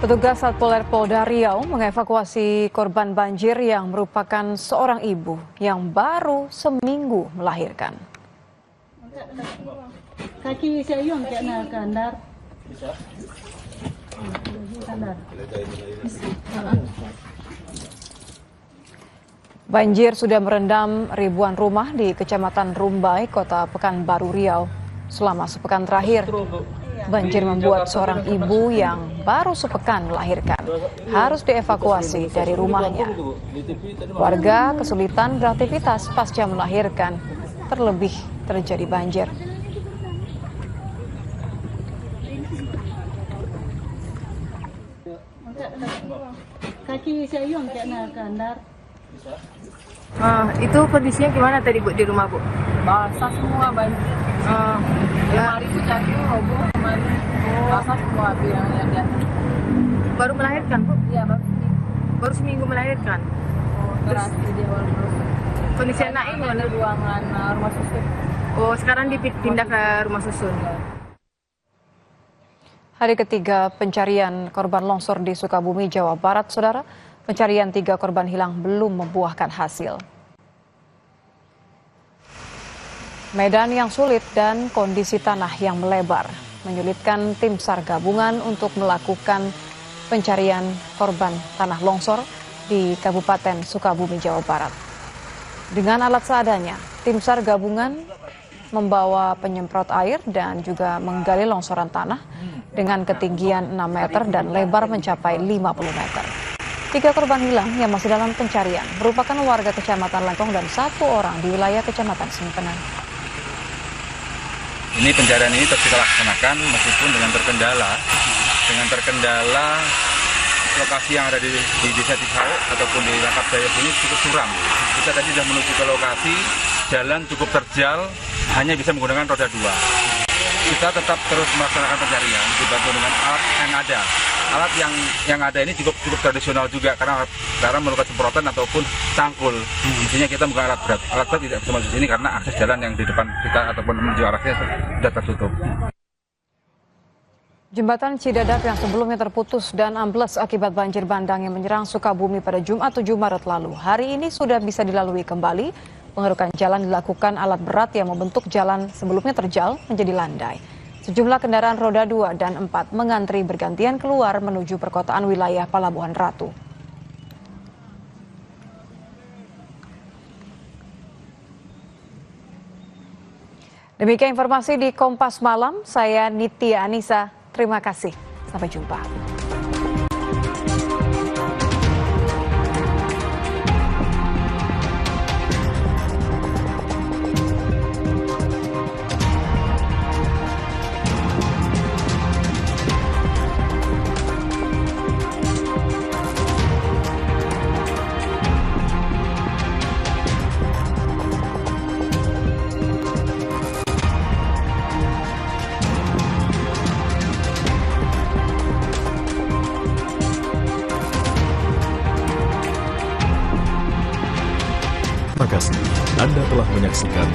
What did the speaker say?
Petugas Satpol Polda Riau mengevakuasi korban banjir yang merupakan seorang ibu yang baru seminggu melahirkan. Kaki saya yang kena kandar. Banjir sudah merendam ribuan rumah di Kecamatan Rumbai, Kota Pekanbaru Riau. Selama sepekan terakhir, banjir membuat seorang ibu yang baru sepekan melahirkan harus dievakuasi dari rumahnya. Warga kesulitan beraktivitas pasca melahirkan, terlebih terjadi banjir. Kaki saya yang kena kandar. Itu kondisinya gimana tadi Bu di rumah Bu? Basah semua banjir. Lemari itu jadi roboh kemarin. Basah semua yang ada. Baru melahirkan Bu? Iya Baru seminggu melahirkan. terakhir di awal terus. Kondisi anaknya Ada gimana? ruangan rumah susun. Oh sekarang dipindah ke rumah susun. Hari ketiga pencarian korban longsor di Sukabumi, Jawa Barat, Saudara. Pencarian 3 korban hilang belum membuahkan hasil. Medan yang sulit dan kondisi tanah yang melebar menyulitkan tim SAR gabungan untuk melakukan pencarian korban tanah longsor di Kabupaten Sukabumi, Jawa Barat. Dengan alat seadanya, tim SAR gabungan membawa penyemprot air dan juga menggali longsoran tanah dengan ketinggian 6 meter dan lebar mencapai 50 meter. 3 korban hilang yang masih dalam pencarian merupakan warga Kecamatan Lengkong dan 1 orang di wilayah Kecamatan Simpenan. Ini pencarian ini terus kita laksanakan meskipun dengan terkendala lokasi yang ada di Desa Cisau ataupun di Langkap Jaya ini cukup suram. Kita tadi sudah menuju ke lokasi, jalan cukup terjal, hanya bisa menggunakan roda 2. Kita tetap terus melaksanakan pencarian dibantu dengan alat yang ada. Alat yang ada ini cukup tradisional juga karena memerlukan semprotan ataupun cangkul. Intinya kita menggunakan alat berat. Alat berat tidak bisa masuk sini karena akses jalan yang di depan kita ataupun menuju arahnya sudah tertutup. Jembatan Cidadap yang sebelumnya terputus dan ambles akibat banjir bandang yang menyerang Sukabumi pada Jumat 7 Maret lalu. Hari ini sudah bisa dilalui kembali. Pengerukan jalan dilakukan alat berat yang membentuk jalan sebelumnya terjal menjadi landai. Sejumlah kendaraan roda 2 dan 4 mengantri bergantian keluar menuju perkotaan wilayah Palabuhan Ratu. Demikian informasi di Kompas Malam, saya Nitya Anissa. Terima kasih, sampai jumpa. Terima kasih Anda telah menyaksikan